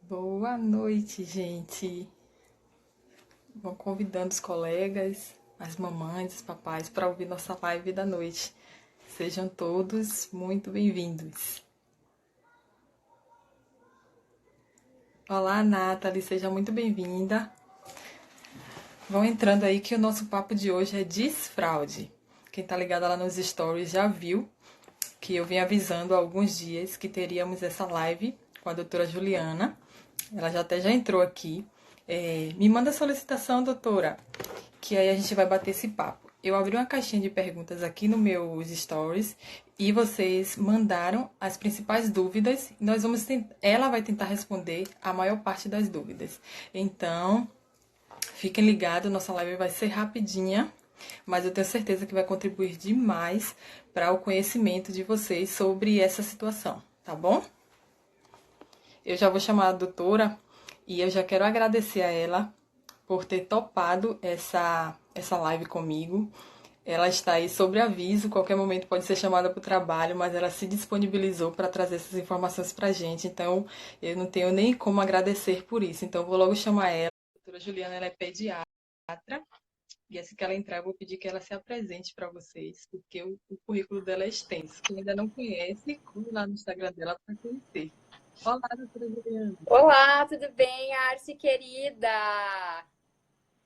Boa noite, gente. Vão convidando os colegas, as mamães, os papais para ouvir nossa live da noite. Sejam todos muito bem-vindos. Olá, Nathalie, seja muito bem-vinda. Vão entrando aí que o nosso papo de hoje é desfraude. Quem tá ligado lá nos stories já viu que eu vim avisando há alguns dias que teríamos essa live com a doutora Juliana. Ela já entrou aqui. Me manda a solicitação, doutora, que aí a gente vai bater esse papo. Eu abri uma caixinha de perguntas aqui no meus stories e vocês mandaram as principais dúvidas. Ela vai tentar responder a maior parte das dúvidas. Então, fiquem ligados, nossa live vai ser rapidinha, mas eu tenho certeza que vai contribuir demais para o conhecimento de vocês sobre essa situação, tá bom? Eu já vou chamar a doutora e eu já quero agradecer a ela por ter topado essa live comigo. Ela está aí sobre aviso, qualquer momento pode ser chamada para o trabalho, mas ela se disponibilizou para trazer essas informações para a gente, então eu não tenho nem como agradecer por isso. Então eu vou logo chamar ela. A doutora Juliana, ela é pediatra, e assim que ela entrar, eu vou pedir que ela se apresente para vocês, porque o currículo dela é extenso. Quem ainda não conhece, corre lá no Instagram dela para conhecer. Olá, doutora Juliana. Olá, tudo bem, Arce querida?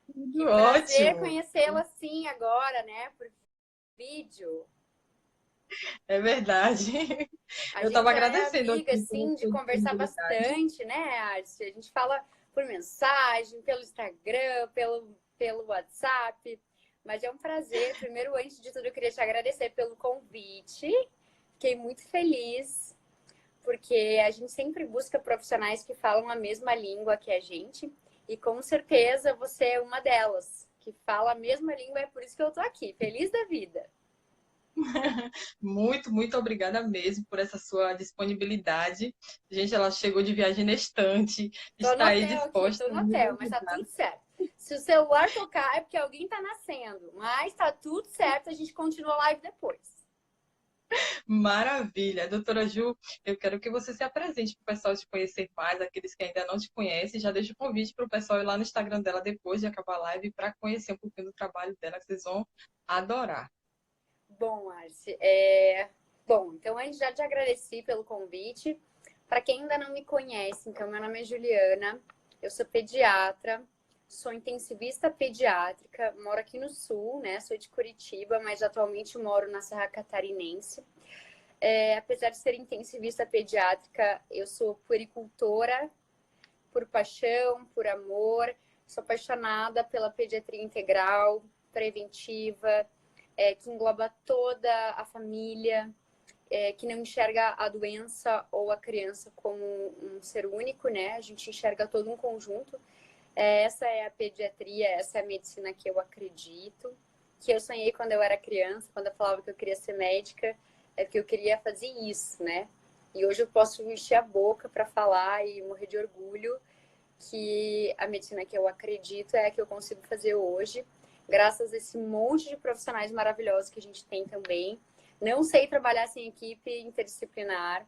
Que Tudo prazer ótimo. conhecê-la assim agora, né, por vídeo. É verdade. A Eu gente estava já é agradecendo amiga, aqui pela assim, de sua conversar disponibilidade. bastante, né, Arce? A gente fala por mensagem, pelo Instagram, pelo WhatsApp. Mas é um prazer. Primeiro, antes de tudo, eu queria te agradecer pelo convite. Fiquei muito feliz, porque a gente sempre busca profissionais que falam a mesma língua que a gente, e com certeza você é uma delas, que fala a mesma língua, é por isso que eu tô aqui, feliz da vida. Muito, muito obrigada mesmo por essa sua disponibilidade. Gente, ela chegou de viagem na estante, Tô no está aí hotel aqui, disposta tô a no nos hotel, mas tá ajudar. tudo certo. Se o celular tocar é porque alguém tá nascendo, mas tá tudo certo, a gente continua a live depois. Maravilha. Doutora Ju, eu quero que você se apresente para o pessoal te conhecer mais, aqueles que ainda não te conhecem. Já deixo o convite para o pessoal ir lá no Instagram dela depois de acabar a live para conhecer um pouquinho do trabalho dela, que vocês vão adorar. Bom, Arce, bom, então antes já te agradeci pelo convite. Para quem ainda não me conhece, então meu nome é Juliana, eu sou pediatra, sou intensivista pediátrica, moro aqui no sul, né? Sou de Curitiba, mas atualmente moro na Serra Catarinense. Apesar de ser intensivista pediátrica, eu sou puericultora por paixão, por amor. Sou apaixonada pela pediatria integral, preventiva, que engloba toda a família, que não enxerga a doença ou a criança como um ser único, né? A gente enxerga todo um conjunto. Essa é a pediatria, essa é a medicina que eu acredito, que eu sonhei quando eu era criança, quando eu falava que eu queria ser médica, é que eu queria fazer isso, né? E hoje eu posso encher a boca para falar e morrer de orgulho que a medicina que eu acredito é a que eu consigo fazer hoje, graças a esse monte de profissionais maravilhosos que a gente tem também. Não sei trabalhar sem equipe interdisciplinar.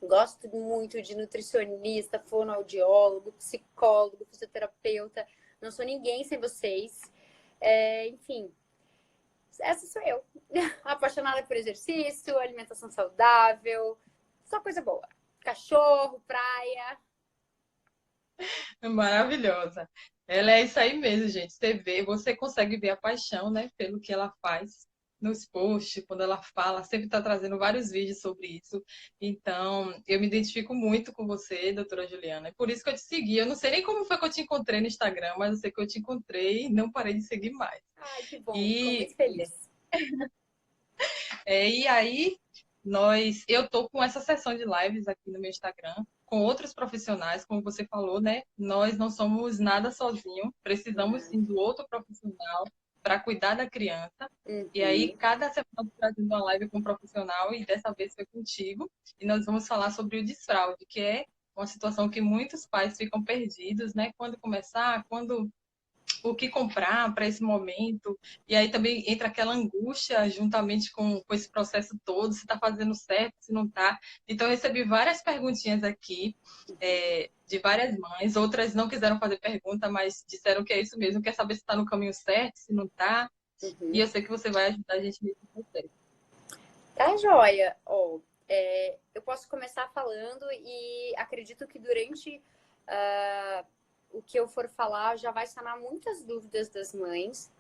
Gosto muito de nutricionista, fonoaudiólogo, psicólogo, fisioterapeuta. Não sou ninguém sem vocês. Enfim, essa sou eu. Apaixonada por exercício, alimentação saudável, só coisa boa. Cachorro, praia. Maravilhosa. Ela é isso aí mesmo, gente. Você vê, você consegue ver a paixão, né, pelo que ela faz nos posts, quando ela fala, sempre está trazendo vários vídeos sobre isso. Então, eu me identifico muito com você, doutora Juliana. É por isso que eu te segui. Eu não sei nem como foi que eu te encontrei no Instagram, mas eu sei que eu te encontrei e não parei de seguir mais. Ai, que bom, fico E, muito feliz. e aí, eu tô com essa sessão de lives aqui no meu Instagram, com outros profissionais, como você falou, né? Nós não somos nada sozinhos, precisamos sim do outro profissional para cuidar da criança. E aí, Uhum. cada semana eu tô trazendo uma live com um profissional, e dessa vez foi contigo. E nós vamos falar sobre o desfraude, que é uma situação que muitos pais ficam perdidos, né? Quando começar, quando o que comprar para esse momento. E aí também entra aquela angústia juntamente com esse processo todo, se está fazendo certo, se não está. Então, eu recebi várias perguntinhas aqui, de várias mães. Outras não quiseram fazer pergunta, mas disseram que é isso mesmo, quer saber se está no caminho certo, se não está. E eu sei que você vai ajudar a gente nesse processo. Tá, joia. Eu posso começar falando e acredito que durante o que eu for falar já vai sanar muitas dúvidas das mães.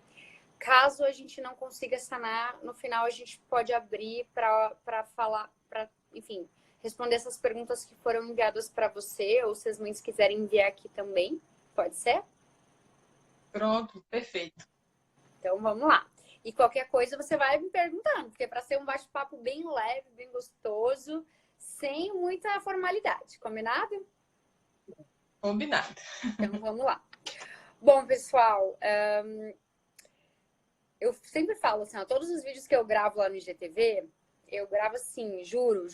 Caso a gente não consiga sanar, no final a gente pode abrir para falar, para, enfim, responder essas perguntas que foram enviadas para você, ou se as mães quiserem enviar aqui também. Pode ser? Pronto, perfeito. Então vamos lá. E qualquer coisa você vai me perguntando, porque para ser um bate-papo bem leve, bem gostoso, sem muita formalidade, combinado? Combinado. Então vamos lá. Bom, pessoal, eu sempre falo assim, ó, todos os vídeos que eu gravo lá no IGTV, eu gravo assim, juro.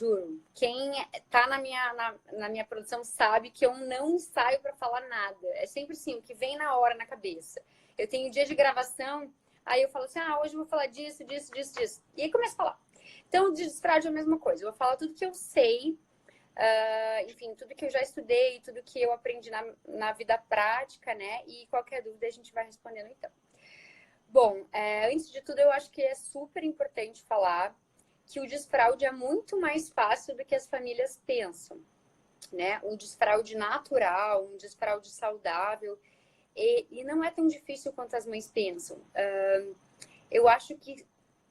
Quem tá na minha produção sabe que eu não ensaio para falar nada. É sempre assim, o que vem na hora na cabeça. Eu tenho dia de gravação, aí eu falo assim, hoje eu vou falar disso. E aí começo a falar. Então, de desfraude é a mesma coisa. Eu vou falar tudo que eu sei, enfim, tudo que eu já estudei, tudo que eu aprendi na vida prática, né? E qualquer dúvida a gente vai respondendo então. Bom, antes de tudo, eu acho que é super importante falar que o desfraude é muito mais fácil do que as famílias pensam, né? Um desfraude natural, um desfraude saudável, e não é tão difícil quanto as mães pensam. Eu acho que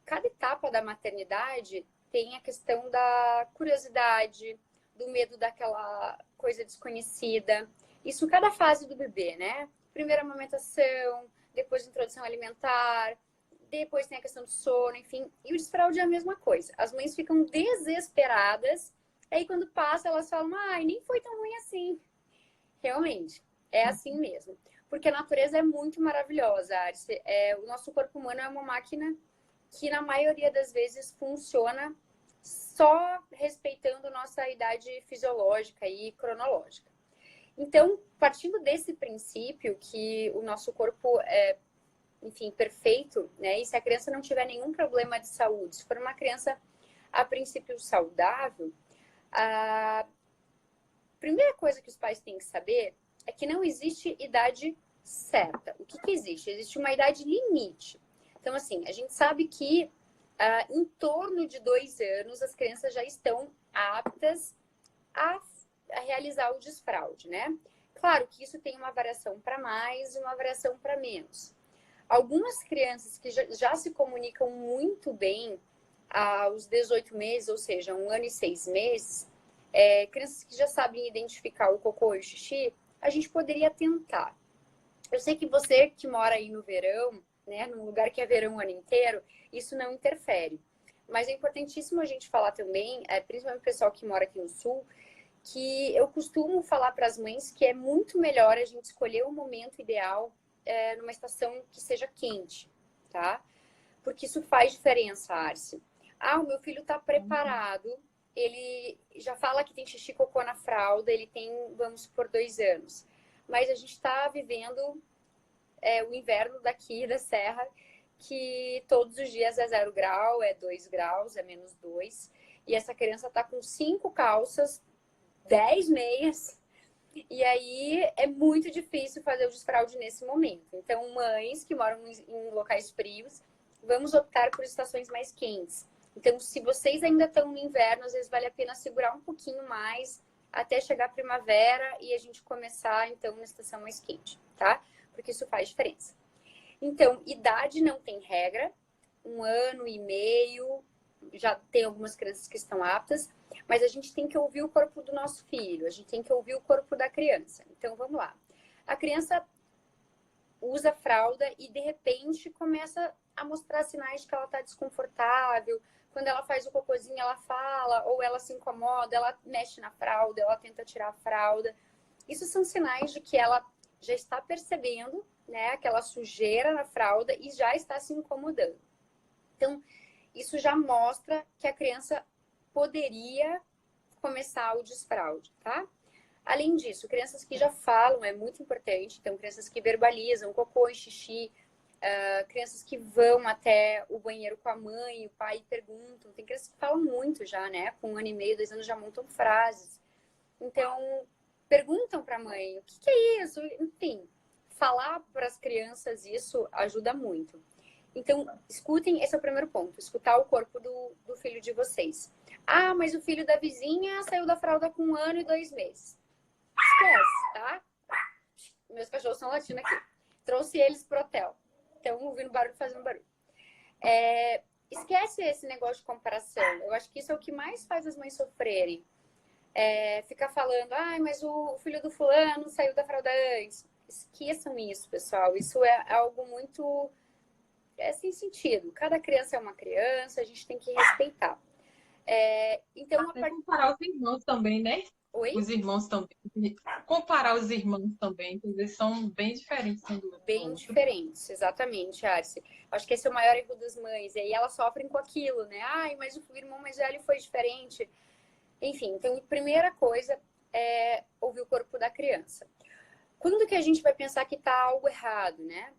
cada etapa da maternidade tem a questão da curiosidade, do medo daquela coisa desconhecida. Isso cada fase do bebê, né? Primeira amamentação, depois introdução alimentar, depois tem a questão do sono, enfim. E o desfraude é a mesma coisa. As mães ficam desesperadas, aí quando passa elas falam, nem foi tão ruim assim. Realmente, é assim mesmo. Porque a natureza é muito maravilhosa, Arce. O nosso corpo humano é uma máquina que na maioria das vezes funciona só respeitando nossa idade fisiológica e cronológica. Então, partindo desse princípio que o nosso corpo é, enfim, perfeito, né? E se a criança não tiver nenhum problema de saúde, se for uma criança a princípio saudável, a primeira coisa que os pais têm que saber é que não existe idade certa. O que existe? Existe uma idade limite. Então, assim, a gente sabe que em torno de 2 anos as crianças já estão aptas a realizar o desfraude, né? Claro que isso tem uma variação para mais e uma variação para menos. Algumas crianças que já se comunicam muito bem aos 18 meses, ou seja, 1 ano e 6 meses, crianças que já sabem identificar o cocô e o xixi, a gente poderia tentar. Eu sei que você que mora aí no verão, né, num lugar que é verão o ano inteiro, isso não interfere. Mas é importantíssimo a gente falar também, principalmente o pessoal que mora aqui no sul, que eu costumo falar para as mães que é muito melhor a gente escolher o momento ideal numa estação que seja quente, tá? Porque isso faz diferença, Arce. O meu filho está preparado, ele já fala que tem xixi e cocô na fralda, ele tem, vamos supor, 2 anos. Mas a gente está vivendo o inverno daqui da Serra, que todos os dias é 0 grau, é 2 graus, é -2. E essa criança está com 5 calças, 10 meias, e aí é muito difícil fazer o desfraude nesse momento. Então, mães que moram em locais frios, vamos optar por estações mais quentes. Então, se vocês ainda estão no inverno, às vezes vale a pena segurar um pouquinho mais até chegar a primavera e a gente começar, então, na estação mais quente, tá? Porque isso faz diferença. Então, idade não tem regra, 1 ano e meio, já tem algumas crianças que estão aptas, mas a gente tem que ouvir o corpo do nosso filho, a gente tem que ouvir o corpo da criança. Então, vamos lá. A criança usa fralda e, de repente, começa a mostrar sinais de que ela está desconfortável. Quando ela faz o cocôzinho, ela fala, ou ela se incomoda, ela mexe na fralda, ela tenta tirar a fralda. Isso são sinais de que ela já está percebendo, né, aquela sujeira na fralda e já está se incomodando. Então, isso já mostra que a criança poderia começar o desfraude, tá? Além disso, crianças que já falam é muito importante. Então, crianças que verbalizam cocô e xixi, crianças que vão até o banheiro com a mãe, o pai perguntam. Tem crianças que falam muito já, né? Com 1 ano e meio, 2 anos já montam frases. Então, perguntam para a mãe, o que, que é isso? Enfim, falar para as crianças isso ajuda muito. Então, escutem, esse é o primeiro ponto, escutar o corpo do filho de vocês. Ah, mas o filho da vizinha saiu da fralda com 1 ano e 2 meses. Esquece, tá? Meus cachorros estão latindo aqui. Trouxe eles pro hotel. Estão ouvindo barulho, fazendo barulho. Esquece esse negócio de comparação. Eu acho que isso é o que mais faz as mães sofrerem. Ficar falando, ah, mas o filho do fulano saiu da fralda antes. Esqueçam isso, pessoal. Isso é algo muito sem sentido. Cada criança é uma criança, a gente tem que respeitar. Então, Até comparar os irmãos também, né? Oi? Os irmãos também. Comparar os irmãos também, porque eles são bem diferentes um do Bem outro. diferentes, exatamente, Arce. Acho que esse é o maior erro das mães. E aí elas sofrem com aquilo, né? Ai, mas o irmão mais velho foi diferente. Enfim, então a primeira coisa é ouvir o corpo da criança. Quando que a gente vai pensar que tá algo errado, né?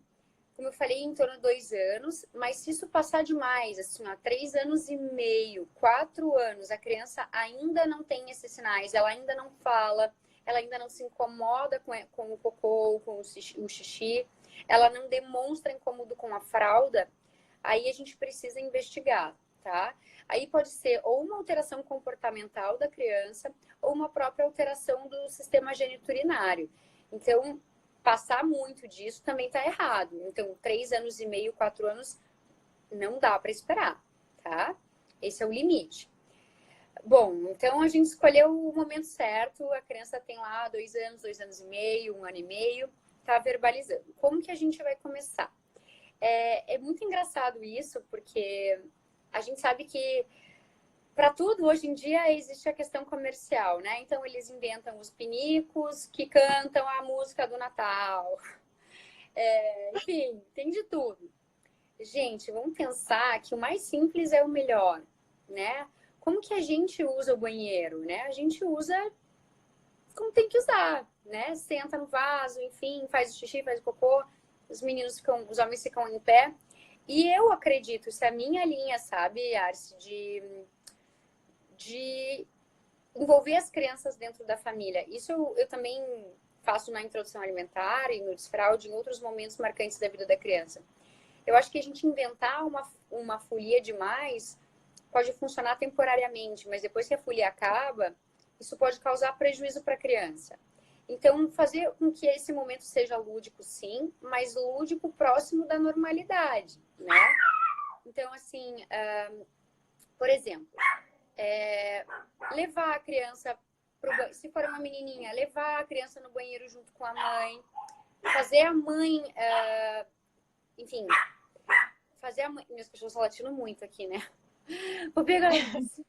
Como eu falei, em torno de 2 anos, mas se isso passar demais, assim, ó, 3 anos e meio, 4 anos, a criança ainda não tem esses sinais, ela ainda não fala, ela ainda não se incomoda com o cocô, com o xixi, ela não demonstra incômodo com a fralda, aí a gente precisa investigar, tá? Aí pode ser ou uma alteração comportamental da criança ou uma própria alteração do sistema geniturinário. Então, passar muito disso também está errado. Então, 3 anos e meio, 4 anos, não dá para esperar, tá? Esse é o limite. Bom, então a gente escolheu o momento certo, a criança tem lá 2 anos, 2 anos e meio, 1 ano e meio, tá verbalizando. Como que a gente vai começar? É muito engraçado isso, porque a gente sabe que para tudo, hoje em dia, existe a questão comercial, né? Então, eles inventam os pinicos que cantam a música do Natal. Enfim, tem de tudo. Gente, vamos pensar que o mais simples é o melhor, né? Como que a gente usa o banheiro, né? A gente usa como tem que usar, né? Senta no vaso, enfim, faz o xixi, faz o cocô, os homens ficam em pé. E eu acredito, isso é a minha linha, sabe, Arce, de envolver as crianças dentro da família. Isso eu também faço na introdução alimentar e no desfraude, em outros momentos marcantes da vida da criança. Eu acho que a gente inventar uma folia demais pode funcionar temporariamente, mas depois que a folia acaba, isso pode causar prejuízo para a criança. Então, fazer com que esse momento seja lúdico, sim, mas lúdico próximo da normalidade, né? Então, assim, por exemplo, levar a criança pro banheiro, se for uma menininha, levar a criança no banheiro junto com a mãe, fazer a mãe, enfim, fazer a mãe. Meus cachorros estão latindo muito aqui, né? Vou pegar eles.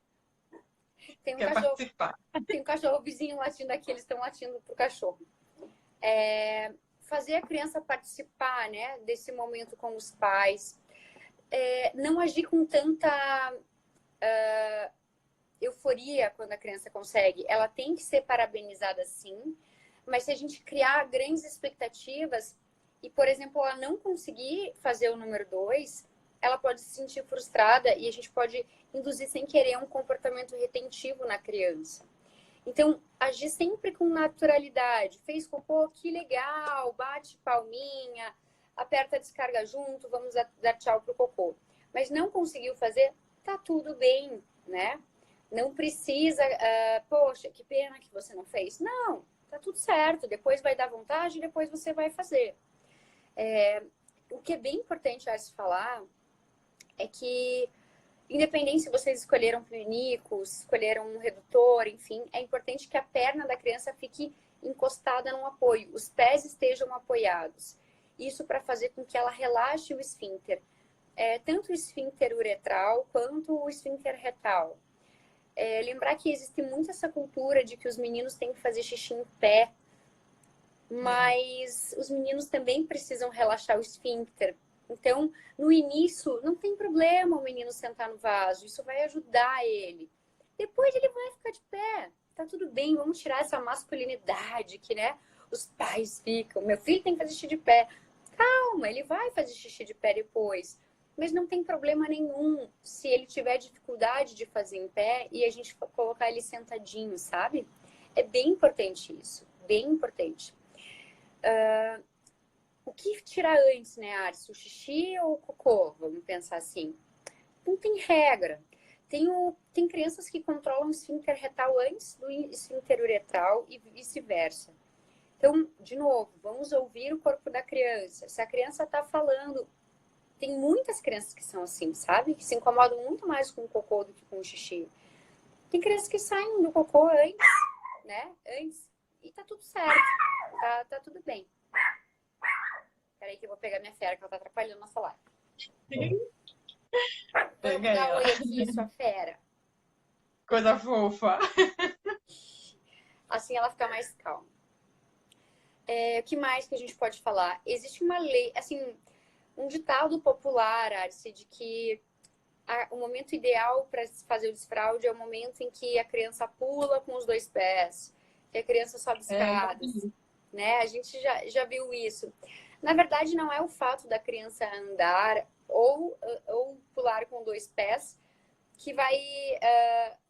Tem um Quer cachorro, participar? tem um cachorro vizinho latindo aqui, eles estão latindo pro cachorro. Fazer a criança participar, né, desse momento com os pais. Não agir com tanta euforia quando a criança consegue. Ela tem que ser parabenizada, sim, mas se a gente criar grandes expectativas e, por exemplo, ela não conseguir fazer o número 2, ela pode se sentir frustrada e a gente pode induzir sem querer um comportamento retentivo na criança. Então, agir sempre com naturalidade. Fez cocô, que legal, bate palminha, aperta a descarga junto, vamos dar tchau pro cocô. Mas não conseguiu fazer, tá tudo bem, né? Não precisa, poxa, que pena que você não fez. Não, tá tudo certo. Depois vai dar vontade e depois você vai fazer. O que é bem importante a se falar é que, independente se vocês escolheram pinicos, escolheram um redutor, enfim, é importante que a perna da criança fique encostada num apoio, os pés estejam apoiados. Isso para fazer com que ela relaxe o esfíncter, tanto o esfíncter uretral quanto o esfíncter retal. Lembrar que existe muito essa cultura de que os meninos têm que fazer xixi em pé, mas os meninos também precisam relaxar o esfíncter. Então, no início, não tem problema o menino sentar no vaso, isso vai ajudar ele. Depois ele vai ficar de pé, tá tudo bem, vamos tirar essa masculinidade que, né, os pais ficam, meu filho tem que fazer xixi de pé. Calma, ele vai fazer xixi de pé depois. Mas não tem problema nenhum se ele tiver dificuldade de fazer em pé e a gente colocar ele sentadinho, sabe? É bem importante isso, bem importante. O que tirar antes, né, Arce? O xixi ou o cocô? Vamos pensar assim. Não tem regra. Tem crianças que controlam o esfíncter retal antes do esfíncter uretral e vice-versa. Então, de novo, vamos ouvir o corpo da criança. Se a criança está falando, tem muitas crianças que são assim, sabe? Que se incomodam muito mais com o cocô do que com o xixi. Tem crianças que saem do cocô antes, né? Antes. E tá tudo certo. Tá tudo bem. Peraí que eu vou pegar minha fera, que ela tá atrapalhando nossa live. Vamos dar um oi aqui, sua fera. Coisa fofa. Assim ela fica mais calma. O que mais que a gente pode falar? Existe uma lei, assim, um ditado popular, Arce, de que o momento ideal para fazer o desfraude é o momento em que a criança pula com os 2 pés, que a criança sobe escadas, né? A gente já viu isso. Na verdade, não é o fato da criança andar ou pular com 2 pés que vai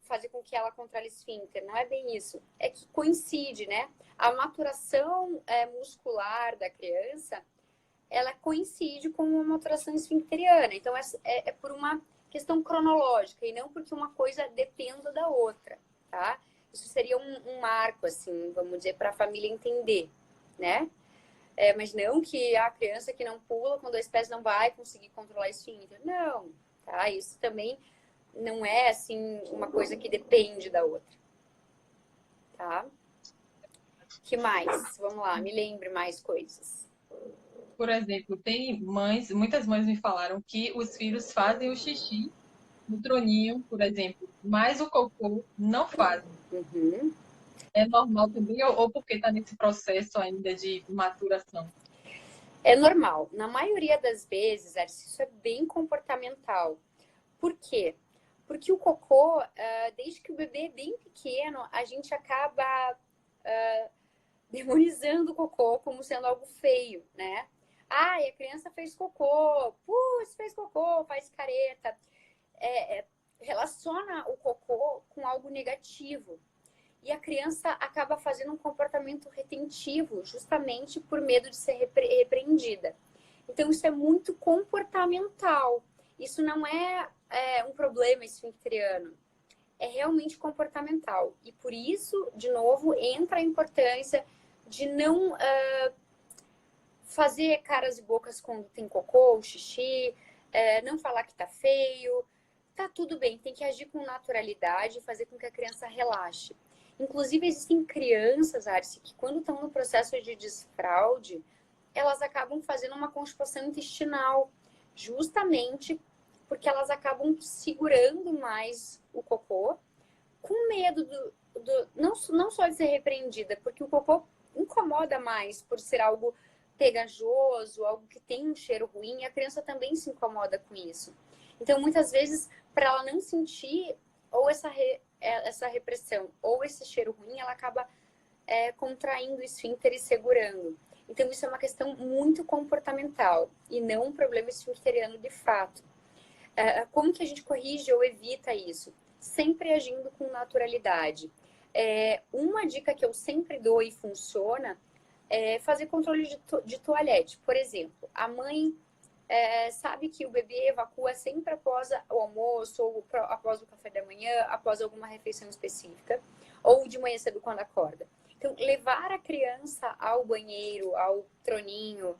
fazer com que ela contraia esfíncter. Não é bem isso. É que coincide, né? A maturação muscular da criança, ela coincide com uma maturação esfincteriana. Então, é por uma questão cronológica e não porque uma coisa dependa da outra, tá? Isso seria um marco, assim, vamos dizer, para a família entender, né? Mas não que a criança que não pula com 2 pés não vai conseguir controlar esfíncter. Não, tá? Isso também não é, assim, uma coisa que depende da outra, tá? Que mais? Vamos lá, me lembre mais coisas. Por exemplo, tem mães, muitas mães me falaram que os filhos fazem o xixi no troninho, por exemplo, mas o cocô não fazem. Uhum. É normal também ou porque está nesse processo ainda de maturação? É normal. Na maioria das vezes, isso é bem comportamental. Por quê? Porque o cocô, desde que o bebê é bem pequeno, a gente acaba demonizando o cocô como sendo algo feio, né? Ai, a criança fez cocô, putz, fez cocô, faz careta. Relaciona o cocô com algo negativo. E a criança acaba fazendo um comportamento retentivo, justamente por medo de ser repreendida. Então, isso é muito comportamental. Isso não é um problema esfincteriano. É realmente comportamental. E por isso, de novo, entra a importância de não fazer caras e bocas quando tem cocô ou xixi, não falar que tá feio. Tá tudo bem, tem que agir com naturalidade e fazer com que a criança relaxe. Inclusive, existem crianças, Arce, que quando estão no processo de desfraude, elas acabam fazendo uma constipação intestinal, justamente porque elas acabam segurando mais o cocô, com medo não só de ser repreendida, porque o cocô incomoda mais por ser algo pegajoso, algo que tem um cheiro ruim, e a criança também se incomoda com isso. Então, muitas vezes, para ela não sentir ou essa repressão ou esse cheiro ruim, ela acaba contraindo o esfíncter e segurando. Então, isso é uma questão muito comportamental e não um problema esfincteriano de fato. Como que a gente corrige ou evita isso? Sempre agindo com naturalidade. Uma dica que eu sempre dou e funciona é fazer controle de toalete. Por exemplo, a mãe sabe que o bebê evacua sempre após o almoço, ou após o café da manhã, após alguma refeição específica, ou de manhã cedo quando acorda. Então, levar a criança ao banheiro, ao troninho,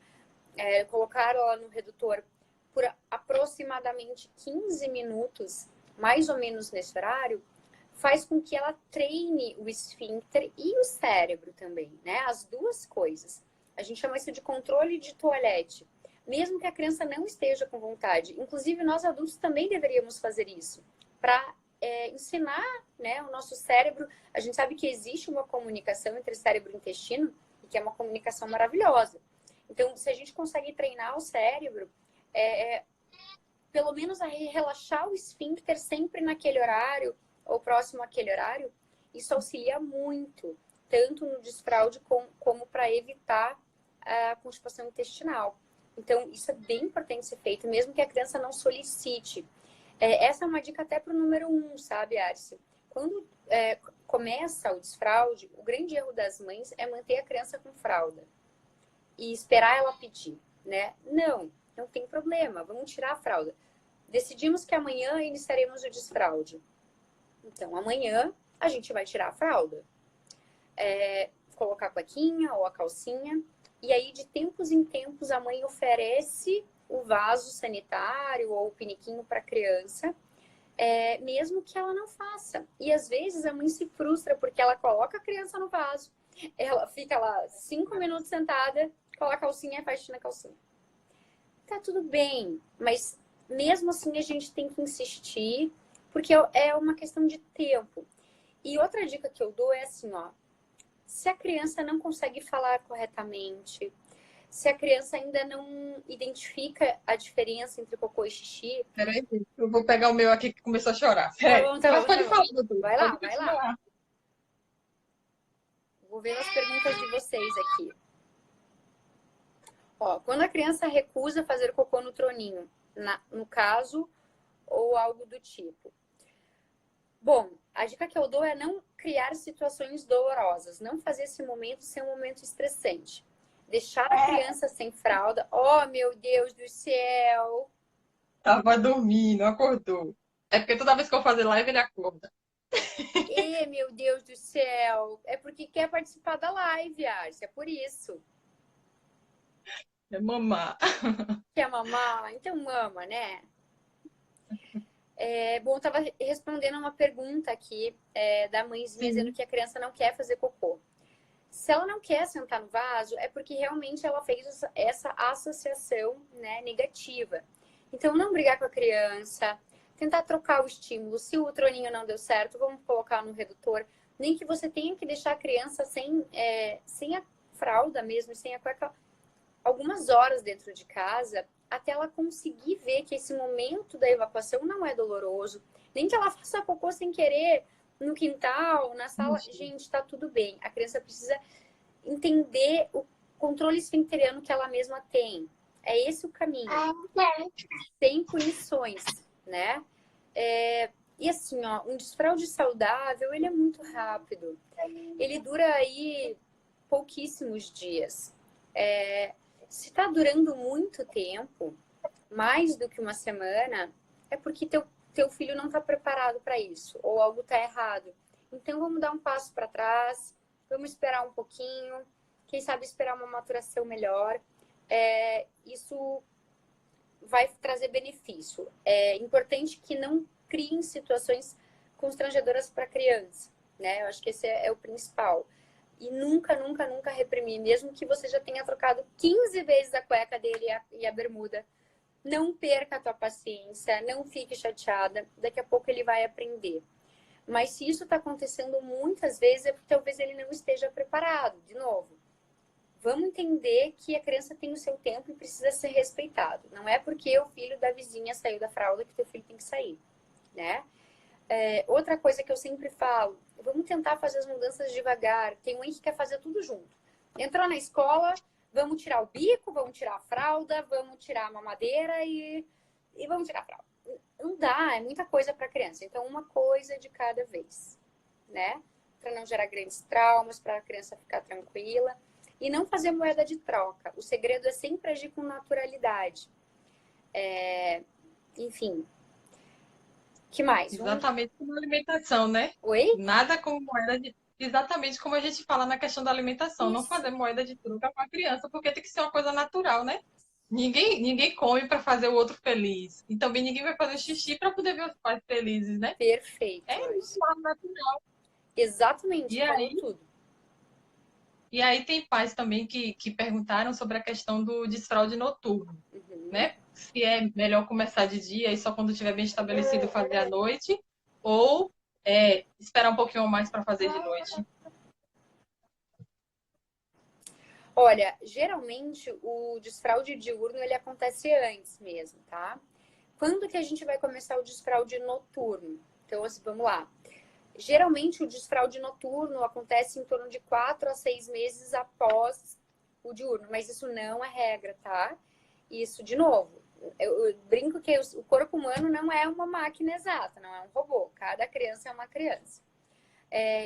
colocar ela no redutor por aproximadamente 15 minutos, mais ou menos nesse horário, faz com que ela treine o esfíncter e o cérebro também, né? As duas coisas. A gente chama isso de controle de toalete. Mesmo que a criança não esteja com vontade. Inclusive, nós adultos também deveríamos fazer isso. Para ensinar, né, o nosso cérebro. A gente sabe que existe uma comunicação entre cérebro e intestino, e que é uma comunicação maravilhosa. Então, se a gente consegue treinar o cérebro, pelo menos a relaxar o esfíncter sempre naquele horário, ou próximo àquele horário, Isso auxilia muito, tanto no desfraude como para evitar a constipação intestinal. Então, isso é bem importante ser feito, mesmo que a criança não solicite. Essa é uma dica até para o número 1, sabe, Arce? Quando começa o desfraude, o grande erro das mães é manter a criança com fralda e esperar ela pedir, né? Não tem problema, vamos tirar a fralda. Decidimos que amanhã iniciaremos o desfraude. Então, amanhã a gente vai tirar a fralda. Colocar a cuequinha ou a calcinha. E aí, de tempos em tempos, a mãe oferece o vaso sanitário ou o piniquinho para a criança, mesmo que ela não faça. E às vezes a mãe se frustra porque ela coloca a criança no vaso, ela fica lá 5 minutos sentada, coloca a calcinha e faz xixi na calcinha. Tá tudo bem, mas mesmo assim a gente tem que insistir, porque é uma questão de tempo. E outra dica que eu dou é assim, ó, se a criança não consegue falar corretamente, se a criança ainda não identifica a diferença entre cocô e xixi... Peraí, eu vou pegar o meu aqui que começou a chorar. Tá Mas bom, tá pode bom. falar, doutor. Vai lá, Pode vai lá. continuar. Vou ver as perguntas de vocês aqui. Ó, quando a criança recusa fazer cocô no troninho, no caso, ou algo do tipo. Bom, a dica que eu dou é não criar situações dolorosas, não fazer esse momento ser um momento estressante. Deixar a criança sem fralda. Oh, meu Deus do céu! Tava dormindo, acordou. É porque toda vez que eu fazer live, ele acorda. Meu Deus do céu! É porque quer participar da live, Arce, é por isso. É mamar. Quer mamar? Então mama, né? Bom, eu tava respondendo uma pergunta aqui da mãezinha dizendo Sim. que a criança não quer fazer cocô. Se ela não quer sentar no vaso, é porque realmente ela fez essa associação, né, negativa. Então, não brigar com a criança, tentar trocar o estímulo. Se o troninho não deu certo, vamos colocar no redutor. Nem que você tenha que deixar a criança sem a fralda mesmo, sem a cueca, algumas horas dentro de casa, até ela conseguir ver que esse momento da evacuação não é doloroso. Nem que ela faça cocô sem querer no quintal, na sala. Gente, tá tudo bem. A criança precisa entender o controle esfincteriano que ela mesma tem. É esse o caminho. Sem punições, né? E assim, ó, um desfraude saudável, ele é muito rápido. Ele dura aí pouquíssimos dias. Se está durando muito tempo, mais do que uma semana, é porque teu filho não está preparado para isso, ou algo está errado. Então, vamos dar um passo para trás, vamos esperar um pouquinho, quem sabe esperar uma maturação melhor. Isso vai trazer benefício. É importante que não criem situações constrangedoras para a criança, né? Eu acho que esse é o principal. E nunca, nunca, nunca reprimir, mesmo que você já tenha trocado 15 vezes a cueca dele e a bermuda. Não perca a tua paciência, não fique chateada, daqui a pouco ele vai aprender. Mas se isso está acontecendo muitas vezes, é porque talvez ele não esteja preparado. De novo, vamos entender que a criança tem o seu tempo e precisa ser respeitado. Não é porque o filho da vizinha saiu da fralda que teu filho tem que sair, né? Outra coisa que eu sempre falo, vamos tentar fazer as mudanças devagar. Tem mãe que quer fazer tudo junto. Entrou na escola, vamos tirar o bico, vamos tirar a fralda, vamos tirar a mamadeira e vamos tirar a fralda. Não dá, é muita coisa para a criança. Então, uma coisa de cada vez, né? Para não gerar grandes traumas, para a criança ficar tranquila. E não fazer moeda de troca. O segredo é sempre agir com naturalidade. Enfim. Que mais? Exatamente como a alimentação, né? Oi? Nada como moeda de. Exatamente como a gente fala na questão da alimentação. Não Isso. fazer moeda de troca com a criança, porque tem que ser uma coisa natural, né? Ninguém come para fazer o outro feliz. E também ninguém vai fazer xixi para poder ver os pais felizes, né? Perfeito. É normal, natural. Exatamente, E falou aí, tudo. e aí tem pais também que perguntaram sobre a questão do desfraude noturno, Uhum. né? Se é melhor começar de dia e só quando estiver bem estabelecido fazer à noite, ou esperar um pouquinho mais para fazer de noite. Olha, geralmente o desfraude diurno ele acontece antes mesmo, tá? Quando que a gente vai começar o desfraude noturno? Então, assim, vamos lá. Geralmente o desfraude noturno acontece em torno de 4 a 6 meses após o diurno, mas isso não é regra, tá? Isso, de novo, eu brinco que o corpo humano não é uma máquina exata, não é um robô. Cada criança é uma criança.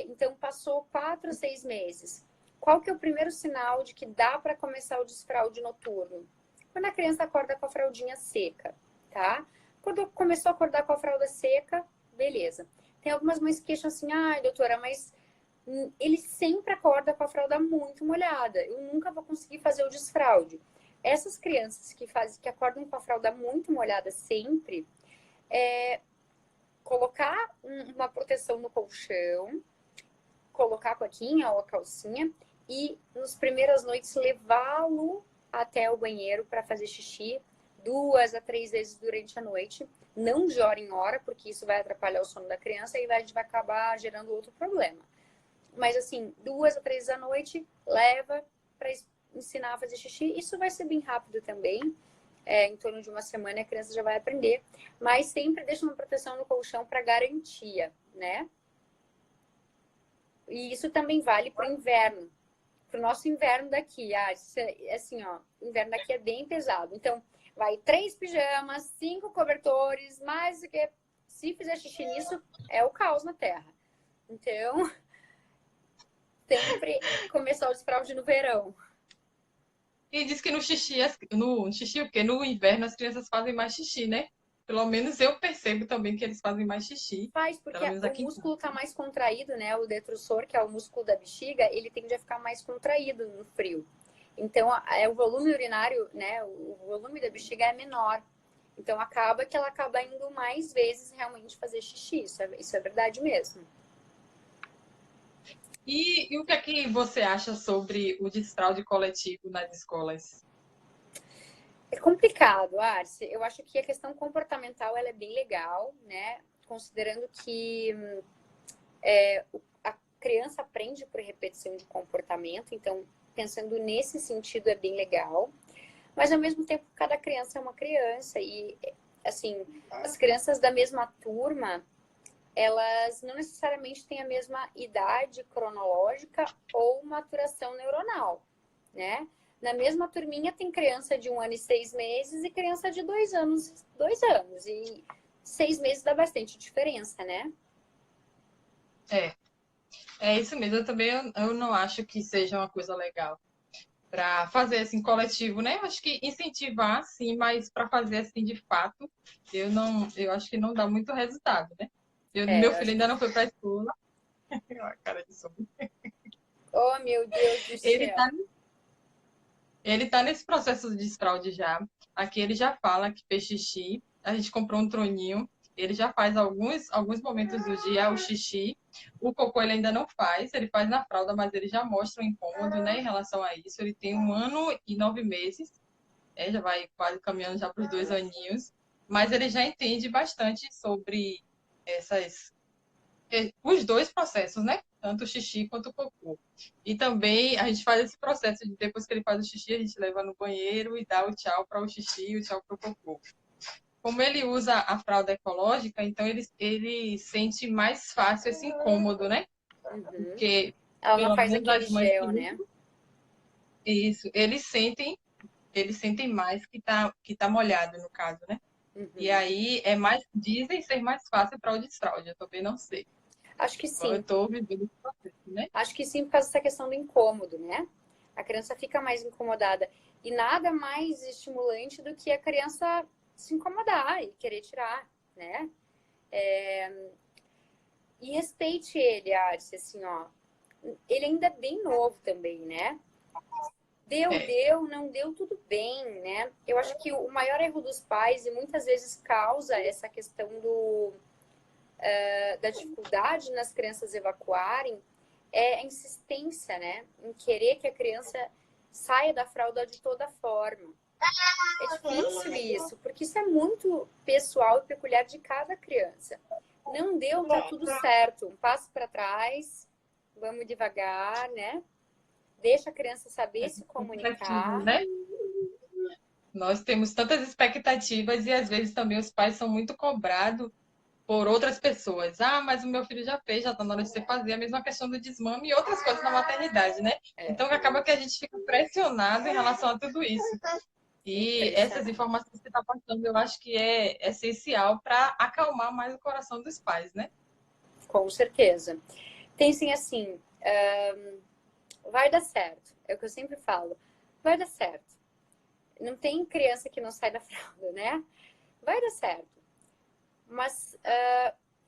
Então, passou 4 a 6 meses. Qual que é o primeiro sinal de que dá para começar o desfraude noturno? Quando a criança acorda com a fraldinha seca, tá? Quando começou a acordar com a fralda seca, beleza. Tem algumas mães que queixam assim, ai, doutora, mas ele sempre acorda com a fralda muito molhada. Eu nunca vou conseguir fazer o desfraude. Essas crianças que acordam com a fralda muito molhada sempre, colocar uma proteção no colchão, colocar a cuequinha ou a calcinha e nas primeiras noites levá-lo até o banheiro para fazer xixi 2 a 3 vezes durante a noite. Não de hora em hora, porque isso vai atrapalhar o sono da criança e a gente vai acabar gerando outro problema. Mas assim, 2 a 3 da noite, leva para ensinar a fazer xixi. Isso vai ser bem rápido também. Em torno de uma semana a criança já vai aprender. Mas sempre deixa uma proteção no colchão para garantia, né? E isso também vale para o inverno. Para o nosso inverno daqui. Assim, ó, o inverno daqui é bem pesado. Então, vai 3 pijamas, 5 cobertores, mais do que... Se fizer xixi nisso, é o caos na Terra. Então, sempre começar o desfraude no verão. E diz que no xixi, porque no inverno as crianças fazem mais xixi, né? Pelo menos eu percebo também que eles fazem mais xixi. Faz, porque Pelo menos o aqui em músculo casa. tá mais contraído, né? O detrusor, que é o músculo da bexiga, ele tende a ficar mais contraído no frio. Então, o volume urinário, né? O volume da bexiga é menor. Então, acaba que ela acaba indo mais vezes realmente fazer xixi. Isso é verdade mesmo. E o que é que você acha sobre o desfraude coletivo nas escolas? É complicado, Arce. Eu acho que a questão comportamental ela é bem legal, né? Considerando que a criança aprende por repetição de comportamento, então pensando nesse sentido é bem legal. Mas ao mesmo tempo cada criança é uma criança e assim, as crianças da mesma turma, elas não necessariamente têm a mesma idade cronológica ou maturação neuronal, né? Na mesma turminha tem criança de 1 ano e 6 meses e criança de 2 anos, 2 anos. E 6 meses dá bastante diferença, né? É, é isso mesmo. Eu não acho que seja uma coisa legal para fazer assim coletivo, né? Eu acho que incentivar sim, mas para fazer assim de fato, eu acho que não dá muito resultado, né? Meu Eu filho acho ainda que... não foi para a escola. A cara de sono. Oh, meu Deus do Ele céu. tá, ele tá nesse processo de desfraude já. Aqui ele já fala que fez xixi. A gente comprou um troninho. Ele já faz alguns momentos do dia o xixi. O cocô ele ainda não faz, ele faz na fralda, mas ele já mostra um incômodo, né, em relação a isso. Ele tem 1 ano e 9 meses. Já vai quase caminhando já para os 2 aninhos, mas ele já entende bastante sobre essas, os dois processos, né? Tanto o xixi quanto o cocô. E também a gente faz esse processo de depois que ele faz o xixi, a gente leva no banheiro e dá o tchau para o xixi e o tchau para o cocô. Como ele usa a fralda ecológica, então ele sente mais fácil esse incômodo, né? Uhum. Porque, Ela não pelo faz menos aquele as mães que gel, usam né? isso, eles sentem mais que tá molhado, no caso, né? E Uhum. aí dizem ser mais fácil para o desfraude, eu também não sei. Acho que Então eu sim. estou vivendo esse processo, né? Acho que sim, por causa dessa questão do incômodo, né? A criança fica mais incomodada. E nada mais estimulante do que a criança se incomodar e querer tirar, né? E respeite ele, Arce, assim, ó. Ele ainda é bem novo também, né? É, Não deu, tudo bem, né? Eu acho que o maior erro dos pais, e muitas vezes causa essa questão da dificuldade nas crianças evacuarem, é a insistência, né? Em querer que a criança saia da fralda de toda forma. É difícil isso, porque isso é muito pessoal e peculiar de cada criança. Não deu, tá tudo certo. Um passo para trás, vamos devagar, né? Deixa a criança saber se expectativas, comunicar. né? Nós temos tantas expectativas e às vezes também os pais são muito cobrados por outras pessoas. Ah, mas o meu filho já fez, já está na hora de você fazer. A mesma questão do desmame e outras coisas na maternidade, né? Então acaba que a gente fica pressionado em relação a tudo isso. E essas informações que você está passando, eu acho que é essencial para acalmar mais o coração dos pais, né? Com certeza. Pensem assim, vai dar certo. É o que eu sempre falo. Vai dar certo. Não tem criança que não sai da fralda, né? Vai dar certo. Mas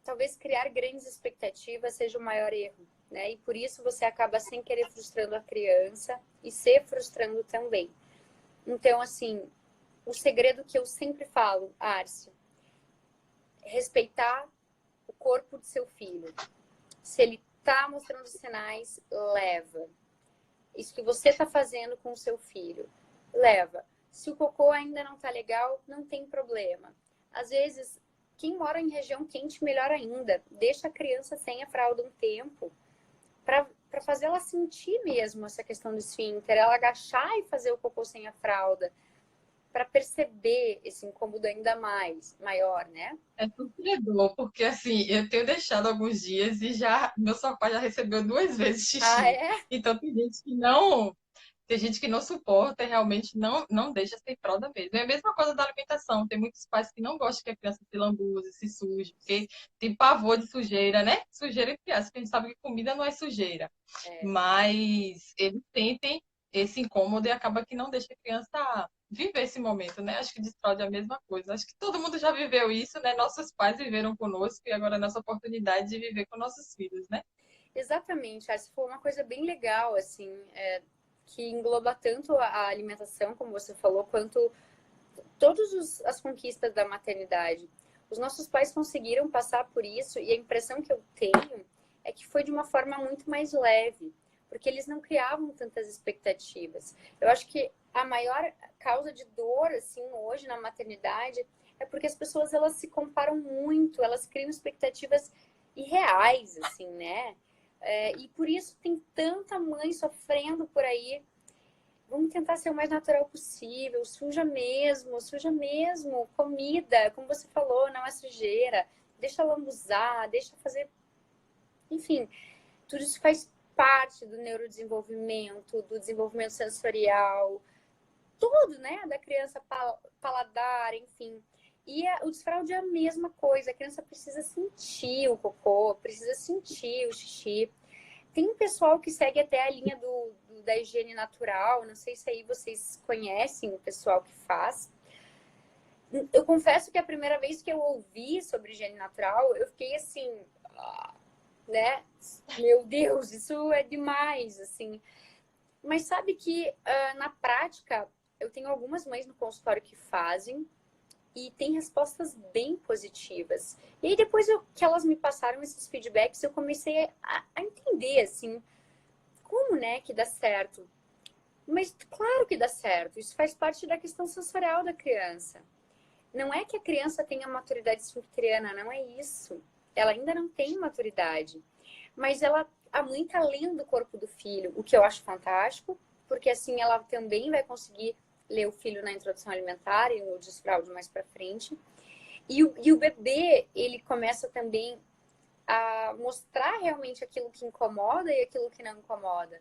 talvez criar grandes expectativas seja o maior erro, né? E por isso você acaba sem querer frustrando a criança e se frustrando também. Então, assim, o segredo que eu sempre falo, Arce, é respeitar o corpo do seu filho. Se ele tá mostrando sinais, leva. Isso que você tá fazendo com o seu filho, leva. Se o cocô ainda não tá legal, não tem problema. Às vezes, quem mora em região quente, melhor ainda. Deixa a criança sem a fralda um tempo para fazer ela sentir mesmo essa questão do esfíncter, ela agachar e fazer o cocô sem a fralda, para perceber esse incômodo ainda mais, maior, né? É sofredor, porque assim, eu tenho deixado alguns dias e já meu sofá já recebeu 2 vezes Ah, xixi. é? Então tem gente que não suporta e realmente não deixa sem fralda mesmo. É a mesma coisa da alimentação. Tem muitos pais que não gostam que a criança se lambuze, se suje, porque tem pavor de sujeira, né? Sujeira entre aspas, porque a gente sabe que comida não é sujeira. É. Mas eles sentem esse incômodo e acaba que não deixa a criança viver esse momento, né? Acho que desfraude a mesma coisa. Acho que todo mundo já viveu isso, né? Nossos pais viveram conosco e agora é a nossa oportunidade de viver com nossos filhos, né? Exatamente, essa foi uma coisa bem legal, assim, que engloba tanto a alimentação, como você falou, quanto todas as conquistas da maternidade. Os nossos pais conseguiram passar por isso e a impressão que eu tenho é que foi de uma forma muito mais leve, porque eles não criavam tantas expectativas. Eu acho que a maior causa de dor, assim, hoje na maternidade é porque as pessoas, elas se comparam muito, elas criam expectativas irreais, assim, né? E por isso tem tanta mãe sofrendo por aí. Vamos tentar ser o mais natural possível, suja mesmo, comida, como você falou, não é sujeira, deixa lambuzar, deixa fazer, enfim, tudo isso faz parte do neurodesenvolvimento, do desenvolvimento sensorial, tudo, né, da criança paladar, enfim. E o desfraude é a mesma coisa, a criança precisa sentir o cocô, precisa sentir o xixi. Tem um pessoal que segue até a linha da higiene natural. Não sei se aí vocês conhecem o pessoal que faz. Eu confesso que a primeira vez que eu ouvi sobre higiene natural, eu fiquei assim, né? Meu Deus, isso é demais, assim. Mas sabe que na prática, eu tenho algumas mães no consultório que fazem e tem respostas bem positivas. E aí depois que elas me passaram esses feedbacks, eu comecei a entender, assim, como, né, que dá certo. Mas claro que dá certo, isso faz parte da questão sensorial da criança. Não é que a criança tenha maturidade esfincteriana, não é isso. Ela ainda não tem maturidade. Mas a mãe está lendo o corpo do filho, o que eu acho fantástico, porque assim ela também vai conseguir ler o filho na introdução alimentar e no desfraude mais para frente. E o bebê, ele começa também a mostrar realmente aquilo que incomoda e aquilo que não incomoda.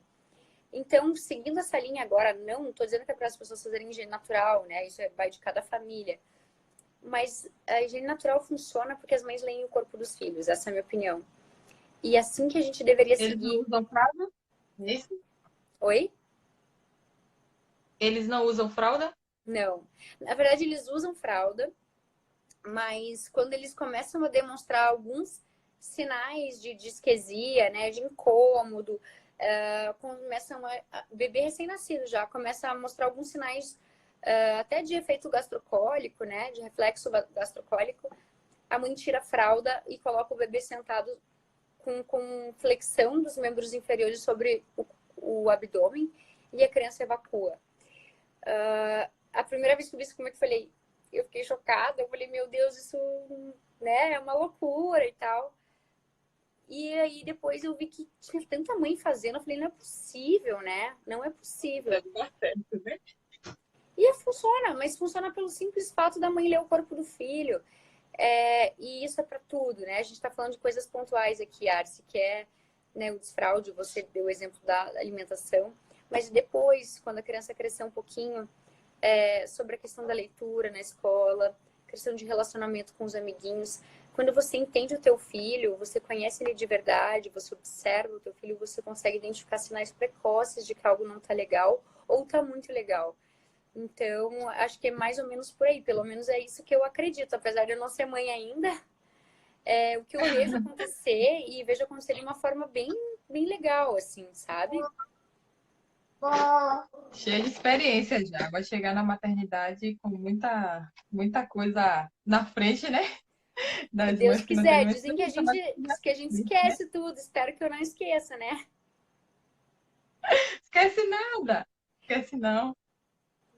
Então, seguindo essa linha agora, não estou dizendo que é para as pessoas fazerem higiene natural, né? Isso vai de cada família. Mas a higiene natural funciona porque as mães leem o corpo dos filhos, essa é a minha opinião. E é assim que a gente deveria Eles não seguir. usam fralda? Isso? Oi? Eles não usam fralda? Não. Na verdade, eles usam fralda, mas quando eles começam a demonstrar alguns sinais de disquesia, né, de incômodo, começam bebê recém-nascido já começa a mostrar alguns sinais até de efeito gastrocólico, né, de reflexo gastrocólico, a mãe tira a fralda e coloca o bebê sentado com flexão dos membros inferiores sobre o abdômen e a criança evacua. A primeira vez que eu vi isso, como é que eu falei? Eu fiquei chocada, eu falei, meu Deus, isso, né, é uma loucura e tal. E aí depois eu vi que tinha tanta mãe fazendo, eu falei, não é possível, né? Não é possível. Deve dar certo, né? E funciona, mas funciona pelo simples fato da mãe ler o corpo do filho. E isso é para tudo, né? A gente está falando de coisas pontuais aqui, Arce, que é, né, o desfraude, você deu o exemplo da alimentação, mas depois, quando a criança crescer um pouquinho, sobre a questão da leitura na escola, questão de relacionamento com os amiguinhos. Quando você entende o teu filho, você conhece ele de verdade, você observa o teu filho, você consegue identificar sinais precoces de que algo não tá legal ou tá muito legal. Então, acho que é mais ou menos por aí. Pelo menos é isso que eu acredito. Apesar de eu não ser mãe ainda, o que eu vejo acontecer e vejo acontecer de uma forma bem, bem legal, assim, sabe? Cheia de experiência já. Vai chegar na maternidade com muita coisa na frente, né? Se Das Deus mães que não têm quiser. nenhuma Dizem que a experiência, gente, mas diz que a gente esquece tudo. Espero que eu não esqueça, né? esquece nada. Esquece não.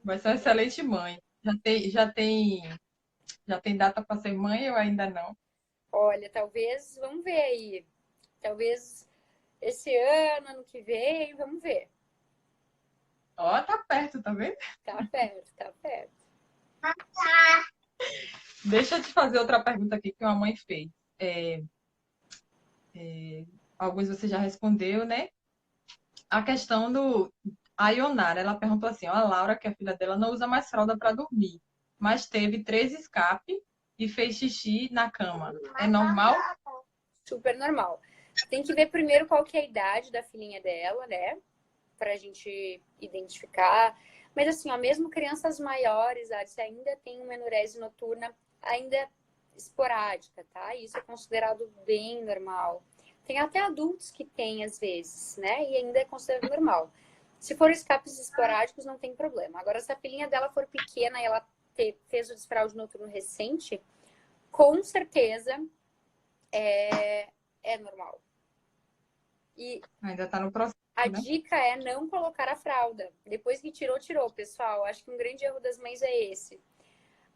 Vai ser uma excelente mãe. Já tem data para ser mãe ou ainda não? Olha, talvez, vamos ver aí. Talvez esse ano que vem, vamos ver. Ó, tá perto, tá vendo? Tá perto, tá perto. Deixa eu te fazer outra pergunta aqui que uma mãe fez. Alguns você já respondeu, né? A questão do. A Ionara, ela perguntou assim: ó, a Laura, que é a filha dela, não usa mais fralda para dormir, mas teve 3 escapes e fez xixi na cama. É normal? Super normal. Tem que ver primeiro qual que é a idade da filhinha dela, né? Pra gente identificar. Mas assim, ó, mesmo crianças maiores, Alice, ainda tem uma enurese noturna ainda esporádica, tá? Isso é considerado bem normal. Tem até adultos que têm às vezes, né? E ainda é considerado normal. Se for escapes esporádicos, não tem problema. Agora, se a filhinha dela for pequena e ela fez o desfraude noturno recente, com certeza é normal. E Ainda tá no processo, a né? dica é não colocar a fralda. Depois que tirou, tirou, pessoal. Acho que um grande erro das mães é esse.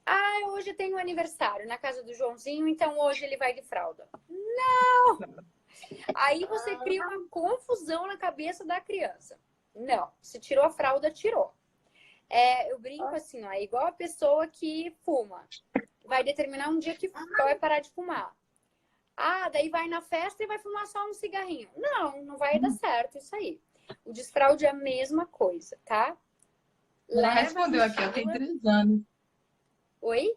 Ah, hoje tem um aniversário na casa do Joãozinho, então hoje ele vai de fralda. Aí você cria uma confusão na cabeça da criança. Não, se tirou a fralda, tirou. Eu brinco assim, ó, é igual a pessoa que fuma. Vai determinar um dia que vai parar de fumar. Ah, daí vai na festa e vai fumar só um cigarrinho. Não, não vai dar certo isso aí. O desfraude é a mesma coisa, tá? Ela Leva a respondeu aqui, ela tem mochila. 3 anos. Oi?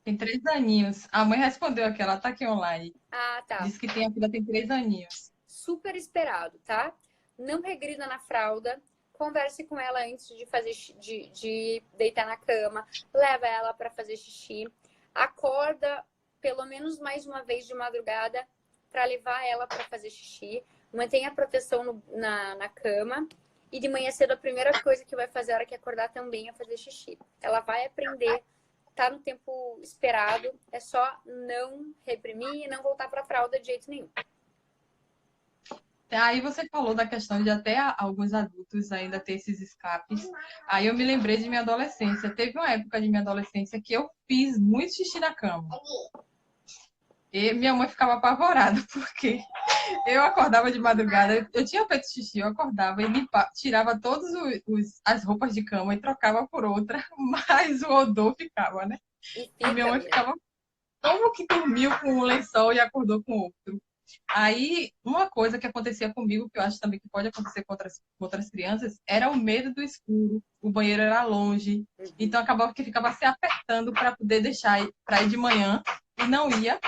Tem 3 aninhos. A mãe respondeu aqui, ela tá aqui online. Ah, tá. Diz que a filha tem 3 aninhos. Super esperado, tá? Não regrida na fralda. Converse com ela antes de fazer de deitar na cama. Leva ela para fazer xixi. Acorda pelo menos mais uma vez de madrugada para levar ela para fazer xixi. Mantenha a proteção na cama. E de manhã cedo, a primeira coisa que vai fazer a hora que acordar também é fazer xixi. Ela vai aprender, tá no tempo esperado. É só não reprimir e não voltar para a fralda de jeito nenhum. Aí você falou da questão de até alguns adultos ainda ter esses escapes. Aí eu me lembrei de minha adolescência. Teve uma época de minha adolescência que eu fiz muito xixi na cama. E minha mãe ficava apavorada, porque eu acordava de madrugada, eu tinha feito xixi, eu acordava e tirava todas as roupas de cama e trocava por outra, mas o odor ficava, né? E E minha fica mãe mesmo. ficava, como que dormiu com um lençol e acordou com outro? Aí, uma coisa que acontecia comigo, que eu acho também que pode acontecer com outras crianças, era o medo do escuro. O banheiro era longe, então acabava que ficava se apertando para poder deixar para ir de manhã e não ia.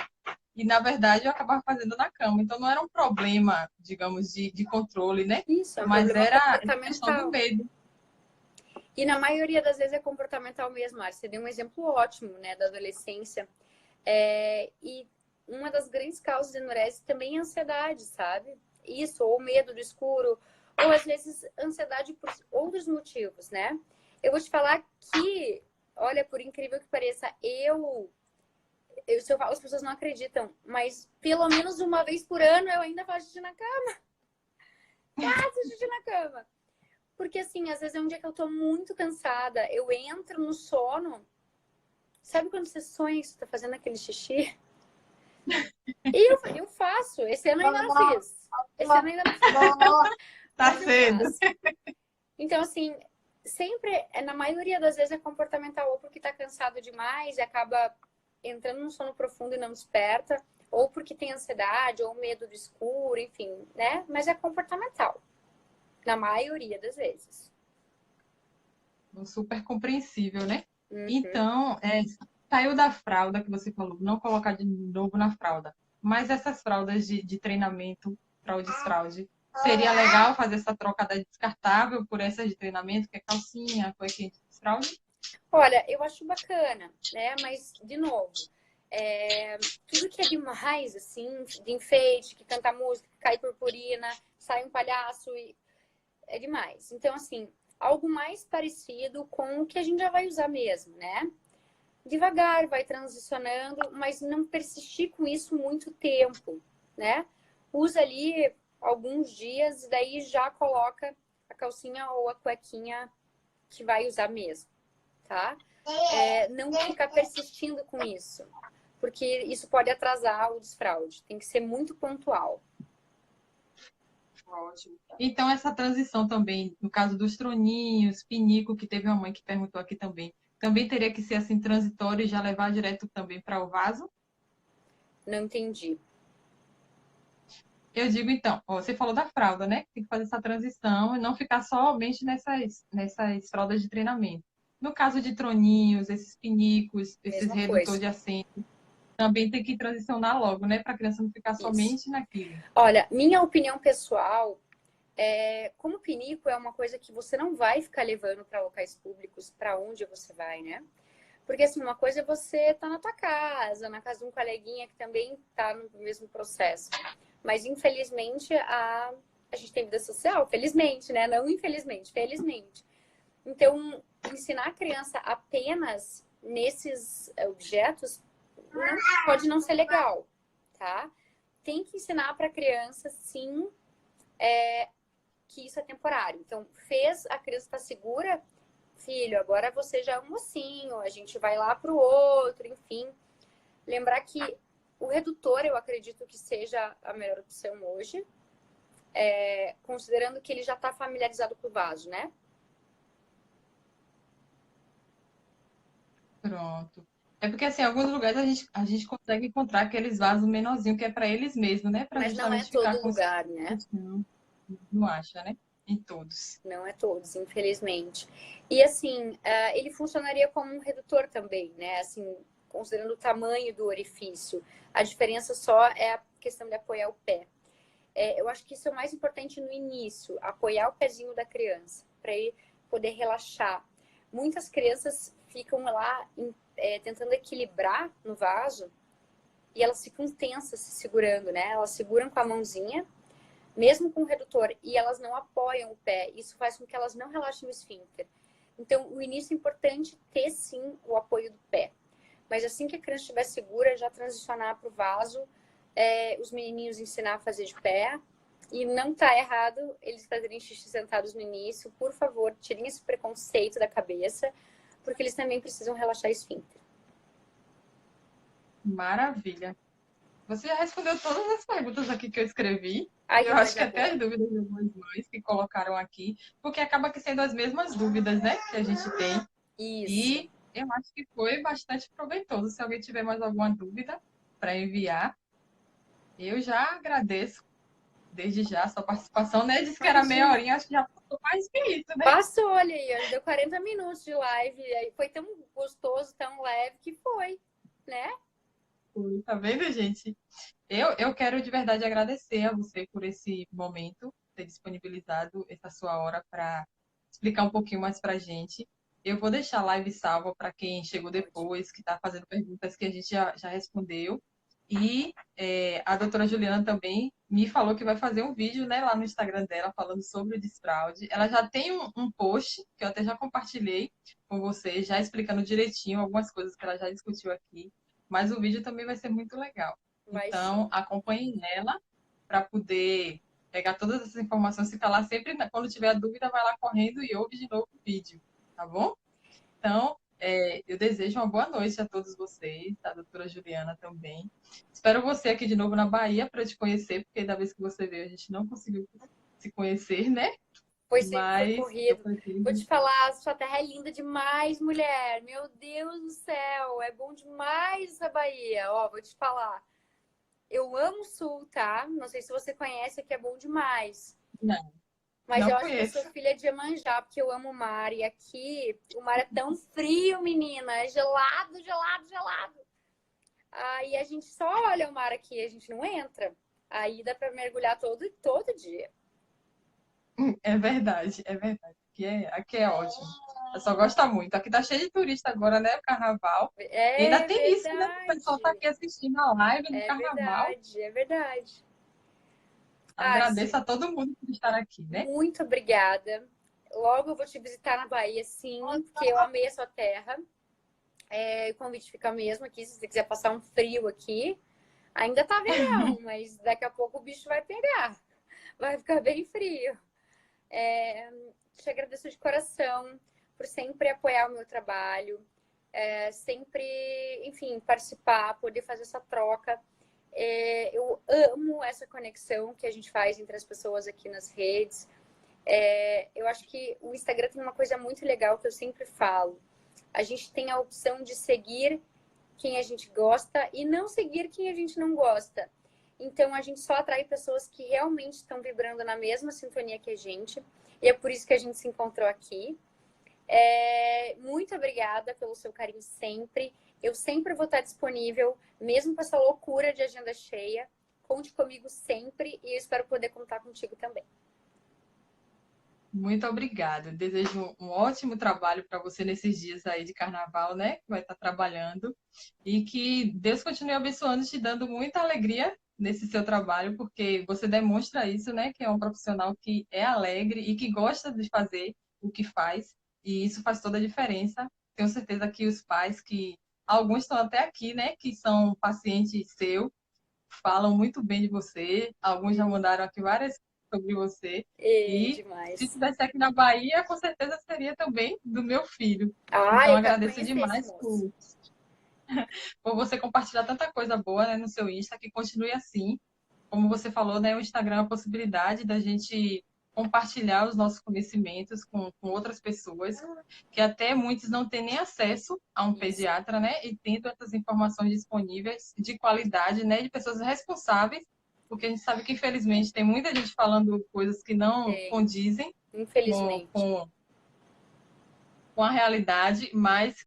E, na verdade, eu acabava fazendo na cama. Então, não era um problema, digamos, de controle, né? Isso, é um Mas problema era essa questão do comportamental. medo. E na maioria das vezes é comportamental mesmo, Arce. Você deu um exemplo ótimo, né, da adolescência. E uma das grandes causas de enurese também é a ansiedade, sabe? Isso, ou medo do escuro, ou às vezes ansiedade por outros motivos, né? Eu vou te falar que, olha, por incrível que pareça, se eu falo, as pessoas não acreditam, mas pelo menos uma vez por ano eu ainda faço xixi na cama. Faço xixi na cama. Porque, assim, às vezes é um dia que eu tô muito cansada, eu entro no sono. Sabe quando você sonha que você tá fazendo aquele xixi? E eu faço. Esse ano eu ainda não fiz. Esse ano eu ainda não fiz. Tá Mas eu cedo. faço. Então, assim, sempre, na maioria das vezes é comportamental ou porque tá cansado demais e acaba entrando num sono profundo e não desperta, ou porque tem ansiedade, ou medo do escuro, enfim, né? Mas é comportamental, na maioria das vezes. Super compreensível, né? Uhum. Então, saiu da fralda que você falou, não colocar de novo na fralda. Mas essas fraldas de treinamento para o desfraude, seria legal fazer essa troca da descartável por essas de treinamento, que é calcinha, cuequinha de desfraude? Olha, eu acho bacana, né? Mas, de novo, tudo que é demais, assim, de enfeite, que canta música, que cai purpurina, sai um palhaço, é demais. Então, assim, algo mais parecido com o que a gente já vai usar mesmo, né? Devagar, vai transicionando, mas não persistir com isso muito tempo, né? Usa ali alguns dias e daí já coloca a calcinha ou a cuequinha que vai usar mesmo, tá? Não ficar persistindo com isso, porque isso pode atrasar o desfraude. Tem que ser muito pontual. Ótimo. Então, essa transição também, no caso dos troninhos, pinico, que teve uma mãe que perguntou aqui também teria que ser assim transitório e já levar direto também para o vaso? Não entendi. Eu digo então, ó, você falou da fralda, né? Tem que fazer essa transição e não ficar somente nessas fraldas de treinamento. No caso de troninhos, esses pinicos, esses Mesma redutor coisa. de assento, também tem que transicionar logo, né? Para a criança não ficar Isso. somente naquilo. Olha, minha opinião pessoal como pinico é uma coisa que você não vai ficar levando para locais públicos, para onde você vai, né? Porque assim, uma coisa é você tá na tua casa, na casa de um coleguinha que também tá no mesmo processo. Mas infelizmente a gente tem vida social, felizmente, né? Não infelizmente, felizmente. Então, ensinar a criança apenas nesses objetos pode não ser legal, tá? Tem que ensinar para a criança, sim, que isso é temporário. Então, fez a criança estar segura, filho, agora você já é um mocinho, a gente vai lá pro outro, enfim. Lembrar que o redutor, eu acredito que seja a melhor opção hoje, considerando que ele já está familiarizado com o vaso, né? Pronto. É porque, assim, em alguns lugares a gente consegue encontrar aqueles vasos menorzinhos que é para eles mesmos, né? Para Mas não é justamente ficar todo com lugar, né? não, não acha, né? Em todos. Não é todos, infelizmente. E assim, ele funcionaria como um redutor também, né? Assim, considerando o tamanho do orifício. A diferença só é a questão de apoiar o pé. Eu acho que isso é o mais importante no início, apoiar o pezinho da criança, para ele poder relaxar. Muitas crianças ficam lá tentando equilibrar no vaso e elas ficam tensas se segurando, né? Elas seguram com a mãozinha, mesmo com o redutor, e elas não apoiam o pé. Isso faz com que elas não relaxem o esfíncter. Então, o início é importante ter sim o apoio do pé. Mas assim que a criança estiver segura, já transicionar para o vaso, os menininhos ensinar a fazer de pé. E não tá errado eles fazerem xixi sentados no início. Por favor, tirem esse preconceito da cabeça, porque eles também precisam relaxar esfíncter. Maravilha. Você já respondeu todas as perguntas aqui que eu escrevi. Ai, Eu que acho que coisa até boa. as dúvidas de algumas mães que colocaram aqui, porque acaba que sendo as mesmas dúvidas, né, que a gente tem. Isso. E eu acho que foi bastante proveitoso. Se alguém tiver mais alguma dúvida para enviar, eu já agradeço desde já a sua participação, né? Disse que era meia Imagina. horinha, acho que já passou mais que isso, né? Passou, olha aí, deu 40 minutos de live. Aí foi tão gostoso, tão leve que foi, né? Tá vendo, gente? Eu quero de verdade agradecer a você por esse momento, ter disponibilizado essa sua hora para explicar um pouquinho mais para a gente. Eu vou deixar a live salva para quem chegou Ótimo. depois, que está fazendo perguntas que a gente já respondeu. E a doutora Juliana também me falou que vai fazer um vídeo, né, lá no Instagram dela falando sobre o desfraude. Ela já tem um post que eu até já compartilhei com você, já explicando direitinho algumas coisas que ela já discutiu aqui. Mas o vídeo também vai ser muito legal. Vai Então, sim. acompanhem ela para poder pegar todas essas informações. Fica lá sempre, quando tiver dúvida, vai lá correndo e ouve de novo o vídeo, tá bom? Então, eu desejo uma boa noite a todos vocês, a doutora Juliana também. Espero você aqui de novo na Bahia para te conhecer, porque da vez que você veio a gente não conseguiu se conhecer, né? Foi mas eu corrido. Vou pretendo. te falar, sua terra é linda demais, mulher. Meu Deus do céu, é bom demais essa Bahia. Ó, vou te falar. Eu amo o Sul, tá? Não sei se você conhece, aqui é bom demais. Não, Mas não eu acho que eu sou conheço. filha de Iemanjá, porque eu amo o mar. E aqui o mar é tão frio, menina. É gelado, gelado, gelado. Aí a gente só olha o mar aqui, a gente não entra. Aí dá pra mergulhar todo dia. É verdade, é verdade. Aqui é ótimo. Eu só gosto muito. Aqui tá cheio de turista agora, né? Carnaval. E ainda É tem isso, né? O pessoal tá verdade. aqui assistindo a live do É Carnaval. verdade, é verdade. Agradeço Arce, a todo mundo por estar aqui, né? muito obrigada. Logo eu vou te visitar na Bahia, sim, porque eu amei a sua terra. É, o convite fica mesmo aqui, se você quiser passar um frio aqui. Ainda tá verão, mas daqui a pouco o bicho vai pegar. Vai ficar bem frio. É, te agradeço de coração por sempre apoiar o meu trabalho, sempre, enfim, participar, poder fazer essa troca. Eu amo essa conexão que a gente faz entre as pessoas aqui nas redes. Eu acho que o Instagram tem uma coisa muito legal que eu sempre falo. A gente tem a opção de seguir quem a gente gosta e não seguir quem a gente não gosta. Então a gente só atrai pessoas que realmente estão vibrando na mesma sintonia que a gente. E é por isso que a gente se encontrou aqui. Muito obrigada pelo seu carinho sempre. Eu sempre vou estar disponível, mesmo com essa loucura de agenda cheia. Conte comigo sempre e eu espero poder contar contigo também. Muito obrigada. Desejo um ótimo trabalho para você nesses dias aí de carnaval, né? Que vai estar trabalhando. E que Deus continue abençoando, te dando muita alegria nesse seu trabalho, porque você demonstra isso, né? Que é um profissional que é alegre e que gosta de fazer o que faz. E isso faz toda a diferença. Tenho certeza que os pais, que alguns estão até aqui, né? Que são pacientes seu, falam muito bem de você. Alguns já mandaram aqui várias coisas sobre você. E se Demais. estivesse aqui na Bahia, com certeza seria também do meu filho. Ah, Então, eu quero agradeço conhecer esse demais moço. por você compartilhar tanta coisa boa, né, no seu Insta, que continue assim. Como você falou, né, o Instagram é a possibilidade da gente compartilhar os nossos conhecimentos com outras pessoas, que até muitos não têm nem acesso a um Isso. pediatra, né, e tendo essas informações disponíveis de qualidade, né, de pessoas responsáveis, porque a gente sabe que, infelizmente, tem muita gente falando coisas que não Tem, condizem com, infelizmente. com, com a realidade, mas